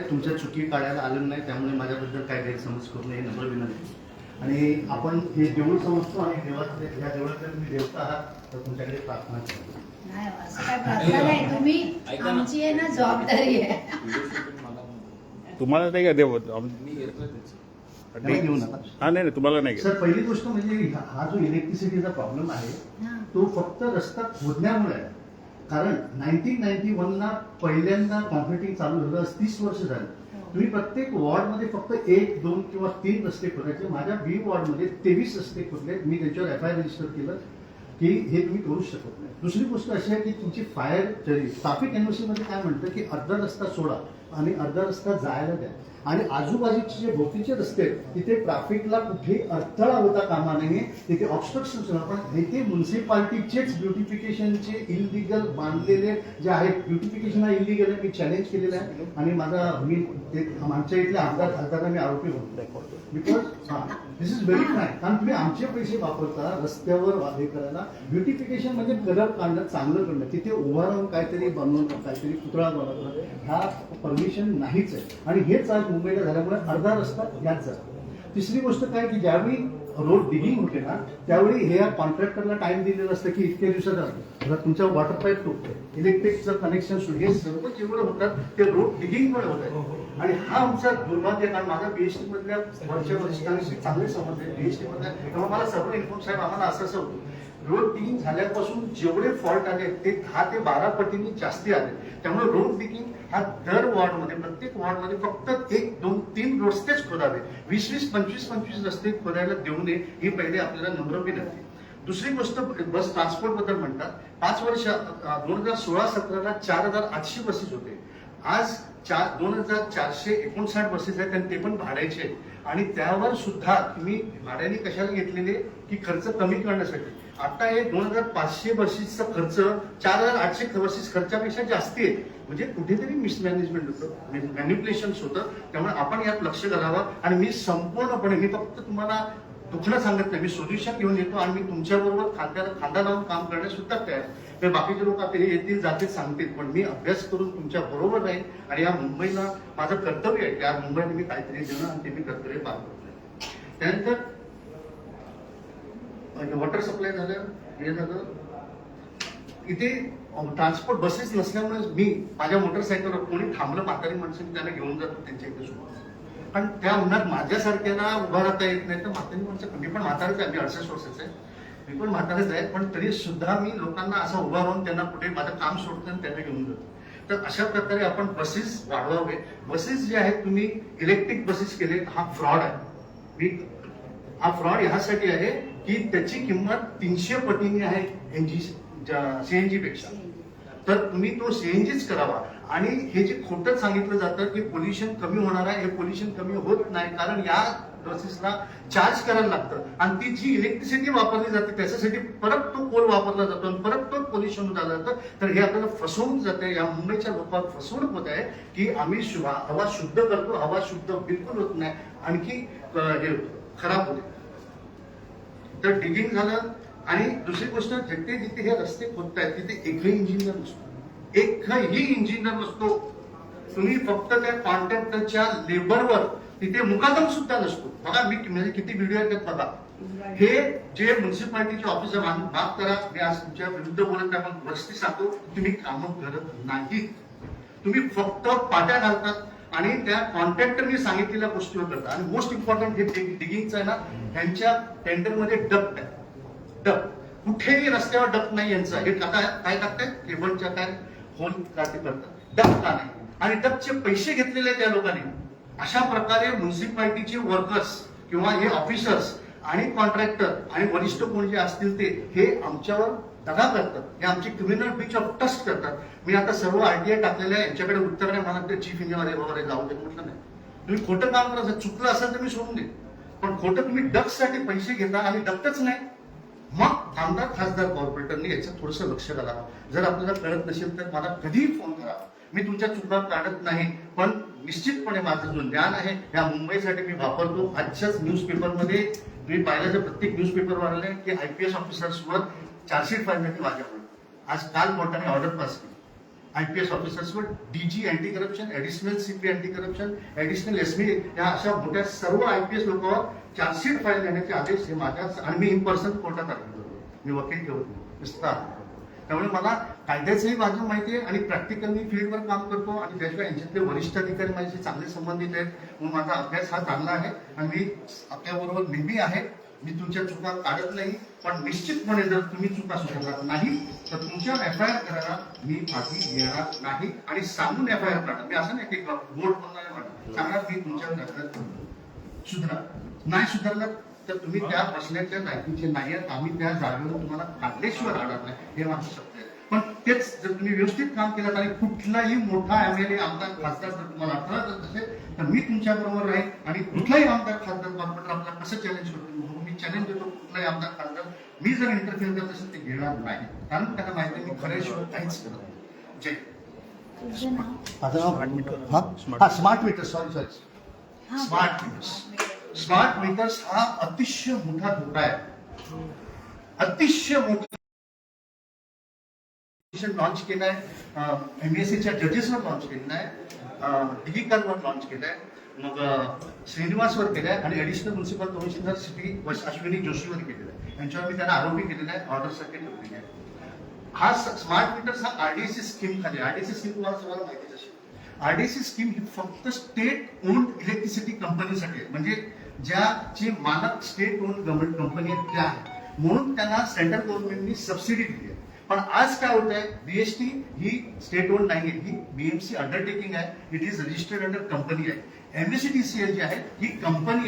तुमच्या चुकी काढायला आलेलं नाही, त्यामुळे माझ्याबद्दल काय गैरसमज करू नये नम्र विनंती. आणि आपण हे देऊळ समजतो आणि देवाचे ह्या देवळाकडे तुम्ही देवता आहात, तर तुमच्याकडे प्रार्थना करतो. नाही असं काय प्रार्थना नाही, तुम्ही आमची आहे ना जबाबदारी आहे. तुम्हाला नाही का देव घेऊ नका. हा नाही तुम्हाला नाही. सर, पहिली गोष्ट म्हणजे हा जो इलेक्ट्रिसिटीचा प्रॉब्लेम आहे तो फक्त रस्ता खोदण्यामुळे आहे. कारण 1991 ला पहिल्यांदा कॉन्क्रिटिंग चालू झालं, 30 वर्ष झालं. तुम्ही प्रत्येक वॉर्डमध्ये फक्त 1, 2 किंवा 3 रस्ते खोदायचे. माझ्या बी वॉर्डमध्ये 23 रस्ते खोदले. मी त्याच्यावर FIR रजिस्टर केलं की हे तुम्ही करू शकत नाही. दुसरी गोष्ट अशी आहे की तुमची फायर ट्रॅफिक एनओसी मध्ये काय म्हणतं की अर्धा रस्ता सोडा आणि अर्धा रस्ता जायला द्या. आणि आजूबाजूचे जे भोवतीचे रस्ते आहेत तिथे ट्रॅफिकला कुठेही अडथळा होता कामा नये, तिथे ऑब्स्ट्रक्शन. पण इथे म्युन्सिपाल्टीचेच ब्युटिफिकेशनचे इलिगल बांधलेले जे आहेत, ब्युटिफिकेशन हा इलिगल आहे, मी चॅलेंज केलेलं आहे. आणि आमच्या इथल्या खासदारांना मी आरोपी होतो because this is very frank. कारण तुम्ही आमचे पैसे वापरता रस्त्यावर हे करायला. ब्युटिफिकेशन म्हणजे कलर काढणं, चांगलं करणं. तिथे उभा राहून काहीतरी बनवणं, काहीतरी पुतळा बनवणं, ह्या परमिशन नाहीच आहे. आणि हेच आज मुंबईला झाल्यामुळे अर्धा रस्ता याच झाला. तिसरी गोष्ट काय की ज्यावेळी रोड डिगिंग होते ना, त्यावेळी हे कॉन्ट्रॅक्टरला टाइम दिलेलं असतं की इतक्या दिवसात तुमच्या वॉटर पाईप तुटते, इलेक्ट्रिकचं कनेक्शन सुट, हे सर्व जेवढं होतात ते रोड डिगिंगमुळे होत आहे. आणि हा आमचा दुर्भाग्य. कारण माझा BHT मधल्या वरच्या वरिष्ठांशी चांगले संबंध आहे. BHT मधल्या तेव्हा मला सर्व इन्फॉर्म साहेब आम्हाला असं होतं, रोड डिगिंग झाल्यापासून जेवढे फॉल्ट आले ते 10 ते 12 पटींनी जास्ती आले. त्यामुळे रोड डिगिंग हा दर वॉर्डमध्ये, प्रत्येक वॉर्डमध्ये फक्त 1, 2, 3 रस्तेच खोदावे. 20, 25 रस्ते खोदायला देऊ नये, ही पहिले आपल्याला नम्र विनंती. दुसरी गोष्ट, बस ट्रान्सपोर्ट बद्दल म्हणतात. 5 वर्ष 2016-17ला 4800 बसेस होते. आज 2459 बसेस आहेत आणि ते पण भाड्याचे आहेत. आणि त्यावर सुद्धा तुम्ही भाड्याने कशाला घेतलेले की खर्च कमी करण्यासाठी. आता हे 2500 बसेसचा खर्च 4800 बसेस खर्चापेक्षा जास्ती आहे. म्हणजे कुठेतरी मिसमॅनेजमेंट होतं, मॅन्युप्युलेशन होतं. त्यामुळे आपण यात लक्ष घालावं. आणि मी संपूर्णपणे, मी फक्त तुम्हाला दुखणं सांगत नाही, मी सोल्युशन घेऊन येतो आणि मी तुमच्याबरोबर खांदा लावून काम करण्यास सुद्धा तयार. तर बाकीचे लोक आता येतील जातील सांगतील, पण मी अभ्यास करून तुमच्या बरोबर राहील. आणि या मुंबईला माझं कर्तव्य आहे की आज मुंबईला मी काहीतरी देणं आणि ते मी कर्तव्य पार करतो. त्यानंतर वॉटर सप्लाय झालं, हे झालं. इथे ट्रान्सपोर्ट बसेस नसल्यामुळे मी माझ्या मोटरसायकलवर कोणी थांबलं, म्हातारी माणसं त्यांना घेऊन जातो त्यांच्या इथे सोबत. पण त्या उन्हात माझ्यासारख्याला उभा राहता येत नाही. तर म्हातारी माणसं, मी पण म्हातारच आहे, मी 68 वर्षाचं आहे, मी पण म्हातारच आहे. पण तरी सुद्धा मी लोकांना असं उभा राहून त्यांना कुठे माझं काम सोडतो आणि त्यांना घेऊन जातो. तर अशा प्रकारे आपण बसेस वाढवावे. बसेस जे आहेत तुम्ही इलेक्ट्रिक बसेस केले, हा फ्रॉड आहे. हा फ्रॉड ह्यासाठी आहे की त्याची किंमत 300 पटीने आहे CNG पेक्षा. तर तुम्ही तो CNGच करावा. आणि हे जे खोटं सांगितलं जातं की पोल्युशन कमी होणार आहे, हे पोल्युशन कमी होत नाही. कारण या बसेसला चार्ज करायला लागतं आणि ती जी इलेक्ट्रिसिटी वापरली जाते त्याच्यासाठी परत तो कोल वापरला जातो आणि परत तो पोल्युशन होत जातं. तर हे आपल्याला फसवून जाते. या मुंबईच्या लोकांना फसवणूक होत आहे की आम्ही हवा शुद्ध करतो, हवा शुद्ध बिलकुल होत नाही, आणखी हे खराब होते. तर डिगिंग झालं. आणि दुसरी गोष्ट, जिथे हे रस्ते खोदतायत तिथे एकही इंजिनियर नसतो, एकही इंजिनियर नसतो. तुम्ही फक्त त्या कॉन्ट्रॅक्टरच्या लेबरवर तिथे मुकादम सुद्धा नसतो. बघा, मी म्हणजे किती व्हिडिओ आहेत बघा. हे जे म्युन्सिपाल्टीचे ऑफिसर, माफ करा मी आज तुमच्या विरुद्ध बोलत नाही, पण रस्ते सांगतो, तुम्ही कामं करत नाहीत. तुम्ही फक्त पाट्या घालतात आणि त्या कॉन्ट्रॅक्टरने सांगितलेल्या गोष्टीवर करतात. आणि मोस्ट इम्पॉर्टंट हे डिगिंगचं आहे ना, त्यांच्या टेंडरमध्ये डक्ट आहे. डक्ट कुठेही रस्त्यावर डक्ट नाही यांचा. हे काय करतायत, केबलच्या काय होल करतात, डक्ट का नाही. आणि डक्टचे पैसे घेतलेले त्या लोकांनी. अशा प्रकारे म्युन्सिपाल्टीचे वर्कर्स किंवा हे ऑफिसर्स आणि कॉन्ट्रॅक्टर आणि वरिष्ठ कोण जे असतील ते हे आमच्यावर दगा करतात. हे आमची क्रिमिनल ब्रीच ऑफ ट्रस्ट करतात. मी आता सर्व RTI टाकलेलं आहे, यांच्याकडे उत्तर नाही. मला ते चीफ इंजिनियर वगैरे जाऊ दे म्हटलं नाही. तुम्ही खोटं काम करा, चुकलं असेल तर मी सोडून दे, पण खोटं तुम्ही डक्टसाठी पैसे घेता आणि डक्टच नाही, मग आमदार खासदार कॉर्पोरेटरने याच्यात थोडंसं लक्ष घालावं. जर आपल्याला कळत नसेल तर मला कधीही फोन करा, मी तुमच्या चुका काढत नाही. पण निश्चितपणे माझं जो ज्ञान आहे या मुंबईसाठी मी वापरतो. आजच्याच न्यूजपेपरमध्ये तुम्ही पाहिलं, तर प्रत्येक न्यूजपेपरवर आले की IPS ऑफिसर्सवर चार्जशीट फाईल झाली माझ्यावर. आज काल कोर्टाने ऑर्डर पास केली IPS ऑफिसर्सवर DG anti corruption, additional CP anti corruption, additional SP या अशा मोठ्या सर्व IPS लोकांवर चार्जशीट फाईल देण्याचे आदेश हे माझ्या आणि मी इन पर्सन कोर्टात अर्ज करतो. मी वकील ठेवत नाही, नुसता. त्यामुळे मला कायद्याचंही बाजू माहिती आहे आणि प्रॅक्टिकल मी फील्डवर काम करतो आणि त्याशिवाय यांच्यातले वरिष्ठ अधिकारी माझ्याशी चांगले संबंधित आहेत. म्हणून माझा अभ्यास हा चांगला आहे आणि मी आपल्याबरोबर नेहमी आहे. मी तुमच्या चुका काढत नाही, पण निश्चितपणे जर तुम्ही चुका सुधारणार नाही तर तुमच्या FIR करायला मी मागे येणार नाही आणि सांगून FIR काढा. मी असं नाही की बोर्ड बोलणार म्हणा, सांगा मी तुमच्या तक्रार सुधारा. नाही सुधारलं तर तुम्ही त्या बसण्याच्या जागेचे नाही आहेत, आम्ही त्या जागेवर तुम्हाला काढल्याशिवाय राहणार नाही, हे माझं शब्द आहे. पण तेच जर तुम्ही व्यवस्थित काम केलं आणि कुठलाही मोठा MLA आमदार खासदार जर तुम्हाला अडथळा असेल तर मी तुमच्या बरोबर राहील आणि कुठलाही आमदार खासदार कॉर्पोरेटर आपल्याला कसं चॅलेंज करतो, मी चॅलेंज देतो. कुठलाही आमदार खासदार मी जर इंटरफिअर करत असेल ते घेणार नाही, कारण त्यांना माहिती आहे मी खऱ्याशिवाय काहीच करत नाही. जय. तुझं नाव? माझं नाव smart meter, sorry smart meters. Smart meters हा अतिशय मोठा धोका आहे, अतिशय मोठा. लॉन्च केलाय, MSCच्या जजेसवर लॉन्च केलेला आहे, डिजिटलवर लॉन्च केलाय, मग श्रीनिवासवर केलाय आणि additional municipal commissioner city Ashwini जोशीवर केलेला आहे. यांच्यावर मी त्यांना आरोपी केलेला आहे, ऑर्डर साठी ठेवलेली आहे. हा स्मार्ट मीटर्स हा RDSC स्कीम खाली. RDSC स्कीम तुम्हाला सगळ्यांना माहितीच असेल. RDSC स्कीम ही फक्त स्टेट ओन्ड इलेक्ट्रिसिटी कंपनीसाठी आहे, म्हणजे ज्याचे मालक स्टेट ओन्ड गव्हर्नमेंट कंपनी आहेत त्या आहेत, म्हणून त्यांना सेंट्रल गव्हर्नमेंटनी सबसिडी दिली आहे. पण आज काय होत आहे, BST ही स्टेट ओन्ड नाही आहे, ही BMC अंडरटेकिंग आहे, it is registered under company आहे. MSCDCL जी आहे ही कंपनी